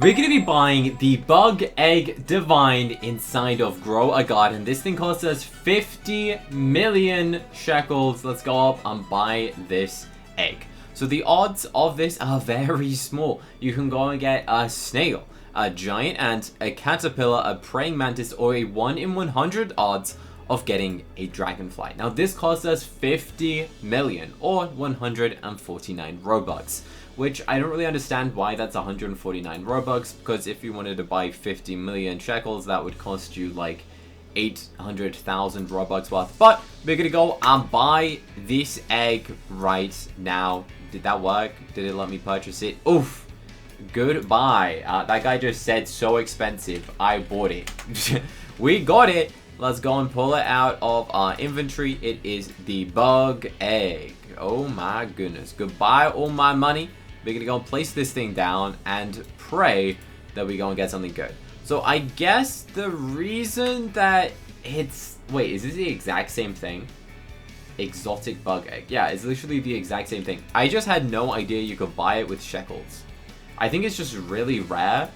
We're going to be buying the Bug Egg Divine inside of Grow a Garden. This thing costs us 50 million shekels. Let's go up and buy this egg. So the odds of this are very small. You can go and get a snail, a giant ant, a caterpillar, a praying mantis, or a 1 in 100 odds of getting a dragonfly. Now this costs us 50 million or 149 Robux. Which I don't really understand why that's 149 Robux, because if you wanted to buy 50 million shekels, that would cost you like 800,000 Robux worth. But we're gonna go and buy this egg right now. Did that work? Did it let me purchase it? Oof. Goodbye. That guy just said so expensive. I bought it. We got it. Let's go and pull it out of our inventory. It is the bug egg. Oh my goodness. Goodbye all my money. We're gonna go and place this thing down and pray that we go and get something good. So I guess the reason that it's... Wait, is this the exact same thing? Exotic bug egg. Yeah, it's literally the exact same thing. I just had no idea you could buy it with shekels. I think it's just really rare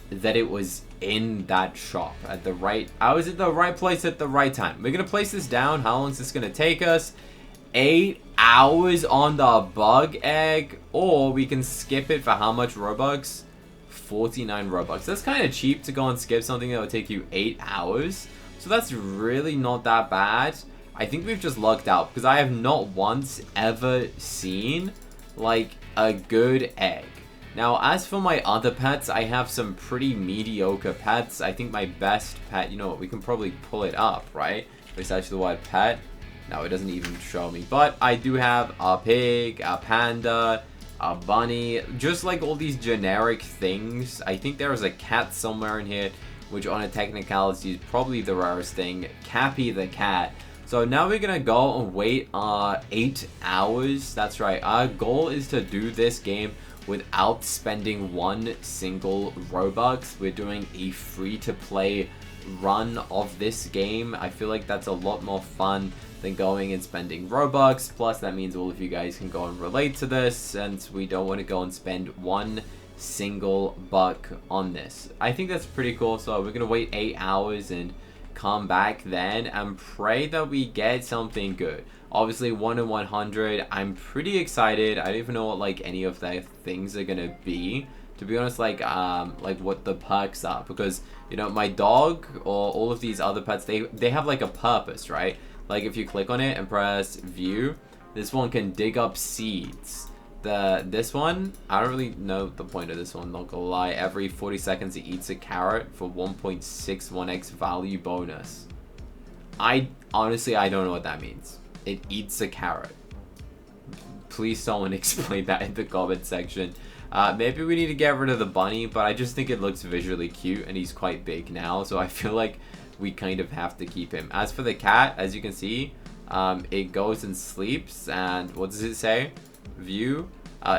that it was in that shop at the right... I was at the right place at the right time. We're gonna place this down. How long is this gonna take us? 8 hours on the bug egg, or we can skip it for how much Robux? 49 Robux. That's kind of cheap to go and skip something that would take you 8 hours. So that's really not that bad. I think we've just lucked out because I have not once ever seen like a good egg. Now, as for my other pets, I have some pretty mediocre pets. I think my best pet, you know what, we can probably pull it up, right? If I search the word pet. No, it doesn't even show me. But I do have a pig, a panda, a bunny, just like all these generic things. I think there is a cat somewhere in here, which on a technicality is probably the rarest thing. Cappy the cat. So now we're gonna go and wait 8 hours. That's right. Our goal is to do this game without spending one single Robux. We're doing a free-to-play run of this game. I feel like that's a lot more fun than going and spending Robux. Plus, that means all of you guys can go and relate to this, since we don't want to go and spend one single buck on this. I think that's pretty cool. So we're gonna wait 8 hours and come back then and pray that we get something good. Obviously 1 in 100. I'm pretty excited. I don't even know what like any of the things are gonna be, to be honest, like what the perks are, because you know my dog or all of these other pets, they have like a purpose, right? Like if you click on it and press view, this one can dig up seeds. This one, I don't really know the point of this one, not gonna lie. Every 40 seconds it eats a carrot for 1.61x value bonus. Honestly, I don't know what that means. It eats a carrot. Please someone explain that in the comment section. Maybe we need to get rid of the bunny, but I just think it looks visually cute and he's quite big now, so I feel like we kind of have to keep him. As for the cat, as you can see, it goes and sleeps, and what does it say? View,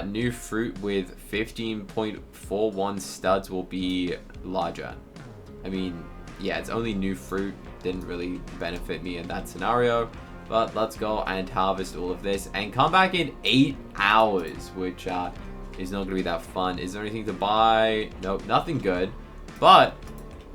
new fruit with 15.41 studs will be larger. I mean, yeah, it's only new fruit, didn't really benefit me in that scenario. But let's go and harvest all of this and come back in 8 hours, which is not gonna be that fun. Is there anything to buy? Nope, nothing good. But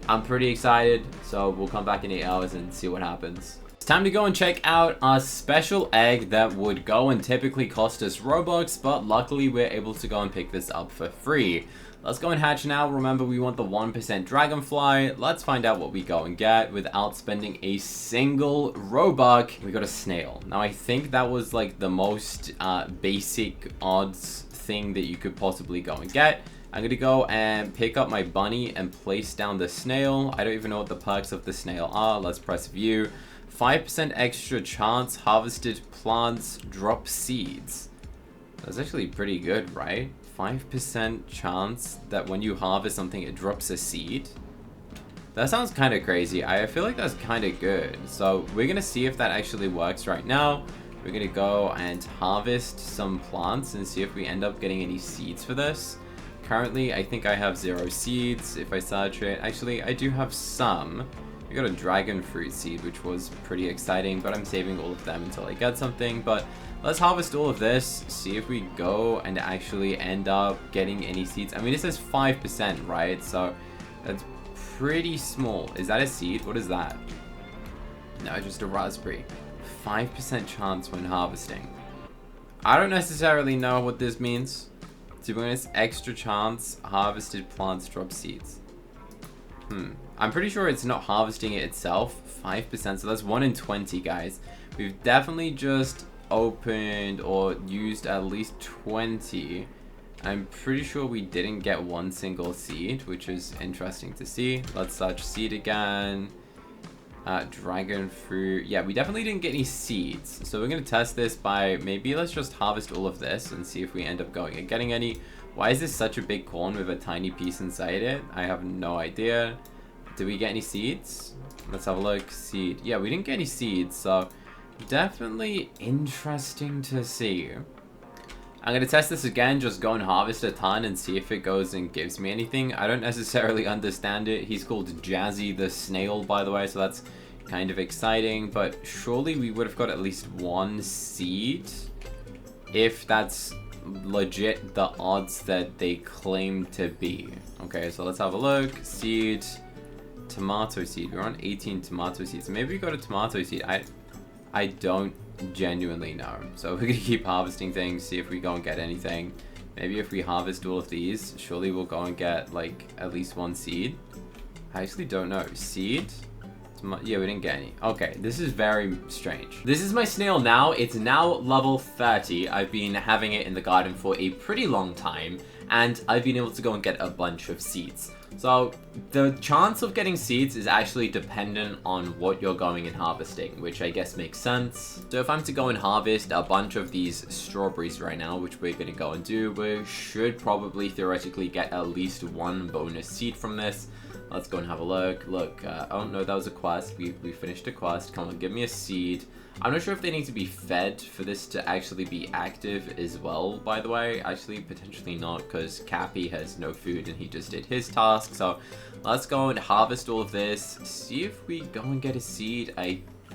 I'm pretty excited, so we'll come back in 8 hours and see what happens. It's time to go and check out our special egg that would go and typically cost us Robux, but luckily we're able to go and pick this up for free. Let's go and hatch now. Remember, we want the 1% dragonfly. Let's find out what we go and get without spending a single Robux. We got a snail. Now, I think that was like the most basic odds thing that you could possibly go and get. I'm gonna go and pick up my bunny and place down the snail. I don't even know what the perks of the snail are. Let's press view. 5% extra chance harvested plants drop seeds. That's actually pretty good, right? 5% chance that when you harvest something, it drops a seed. That sounds kind of crazy. I feel like that's kind of good. So we're gonna see if that actually works right now. We're gonna go and harvest some plants and see if we end up getting any seeds for this. Currently, I think I have 0 seeds. If I search it, actually, I do have some. We got a dragon fruit seed, which was pretty exciting, but I'm saving all of them until I get something. But let's harvest all of this, see if we go and actually end up getting any seeds. I mean, it says 5%, right? So that's pretty small. Is that a seed? What is that? No, just a raspberry. 5% chance when harvesting. I don't necessarily know what this means. To be honest, extra chance, harvested plants drop seeds. I'm pretty sure it's not harvesting it itself. 5%, so that's 1 in 20, guys. We've definitely just opened or used at least 20. I'm pretty sure we didn't get one single seed, which is interesting to see. Let's search seed again. Dragon fruit. Yeah, we definitely didn't get any seeds. So we're going to test this by maybe let's just harvest all of this and see if we end up going and getting any. Why is this such a big corn with a tiny piece inside it? I have no idea. Did we get any seeds? Let's have a look. Seed. Yeah, we didn't get any seeds, so definitely interesting to see. I'm going to test this again, just go and harvest a ton and see if it goes and gives me anything. I don't necessarily understand it. He's called Jazzy the Snail, by the way, so that's kind of exciting. But surely we would have got at least one seed if that's legit the odds that they claim to be. Okay, so let's have a look. Seed, tomato seed. We're on 18 tomato seeds. Maybe we got a tomato seed. I don't genuinely know. So we're gonna keep harvesting things, see if we go and get anything. Maybe if we harvest all of these, surely we'll go and get like at least one seed. I actually don't know. Seed? Yeah, we didn't get any. Okay, this is very strange. This is my snail now. It's now level 30. I've been having it in the garden for a pretty long time, and I've been able to go and get a bunch of seeds. So the chance of getting seeds is actually dependent on what you're going and harvesting, which I guess makes sense. So if I'm to go and harvest a bunch of these strawberries right now, which we're going to go and do, we should probably theoretically get at least one bonus seed from this. Let's go and have a look. Look, oh no, that was a quest. We finished a quest. Come on, give me a seed. I'm not sure if they need to be fed for this to actually be active as well, by the way. Actually, potentially not, because Cappy has no food and he just did his task. So let's go and harvest all of this. See if we go and get a seed.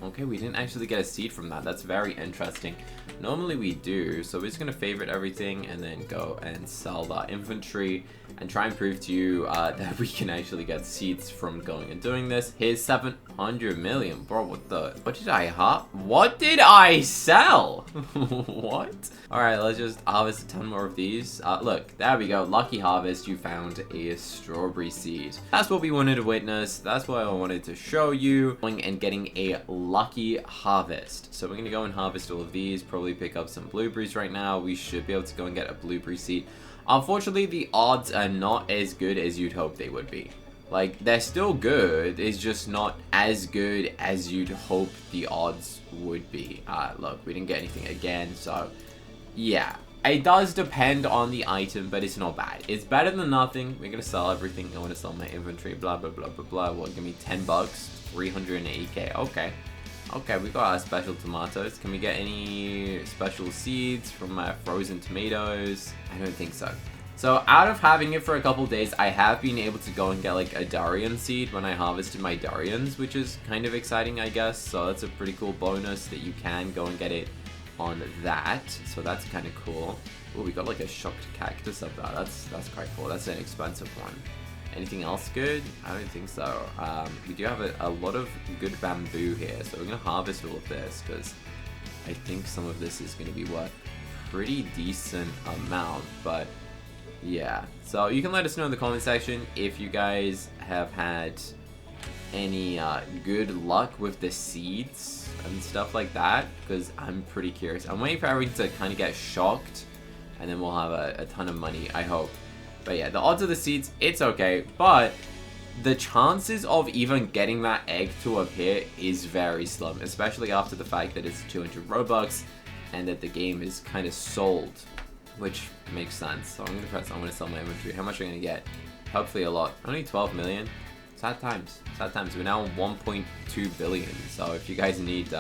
Okay, we didn't actually get a seed from that. That's very interesting. Normally we do, so we're just going to favorite everything and then go and sell that inventory and try and prove to you that we can actually get seeds from going and doing this. Here's 700 million. Bro, what did I sell? What? Alright, let's just harvest a ton more of these. Look, there we go. Lucky harvest, you found a strawberry seed. That's what we wanted to witness. That's what I wanted to show you. Going and getting a lucky harvest. So we're going to go and harvest all of these. Probably pick up some blueberries right now. We should be able to go and get a blueberry seed. Unfortunately, the odds are not as good as you'd hope they would be. Like, they're still good. It's just not as good as you'd hope the odds would be. Look, we didn't get anything again, so yeah. It does depend on the item, but it's not bad. It's better than nothing. We're gonna sell everything. I want to sell my inventory, blah, blah, blah, blah, blah. Well, give me 10 bucks, 380k. Okay. Okay, we got our special tomatoes. Can we get any special seeds from frozen tomatoes? I don't think so. So out of having it for a couple days, I have been able to go and get like a durian seed when I harvested my durians, which is kind of exciting, I guess. So that's a pretty cool bonus that you can go and get it on that. So that's kind of cool. Oh, we got like a shocked cactus up there. That's quite cool. That's an expensive one. Anything else good? I don't think so. We do have a lot of good bamboo here, so we're going to harvest all of this because I think some of this is going to be worth a pretty decent amount, but yeah. So you can let us know in the comment section if you guys have had any good luck with the seeds and stuff like that, because I'm pretty curious. I'm waiting for everyone to kind of get shocked, and then we'll have a ton of money, I hope. But yeah, the odds of the seeds, it's okay, but the chances of even getting that egg to appear is very slim, especially after the fact that it's 200 Robux and that the game is kind of sold, which makes sense. So I'm going to sell my inventory. How much am I going to get? Hopefully a lot. Only 12 million. Sad times. Sad times. We're now on 1.2 billion. So if you guys need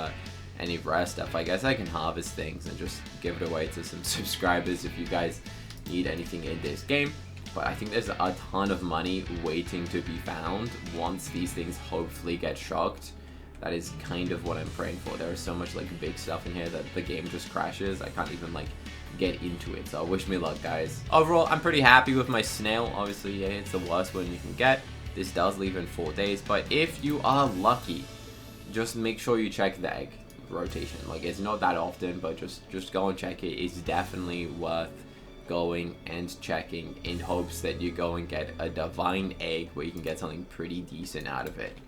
any rare stuff, I guess I can harvest things and just give it away to some subscribers if you guys need anything in this game. But I think there's a ton of money waiting to be found once these things hopefully get shocked. That is kind of what I'm praying for. There is so much like big stuff in here that the game just crashes. I can't even like get into it. So wish me luck, guys. Overall, I'm pretty happy with my snail. Obviously, yeah, it's the worst one you can get. This does leave in 4 days, but if you are lucky, just make sure you check the egg rotation. Like, it's not that often, but just go and check it. It's definitely worth going and checking in hopes that you go and get a divine egg where you can get something pretty decent out of it.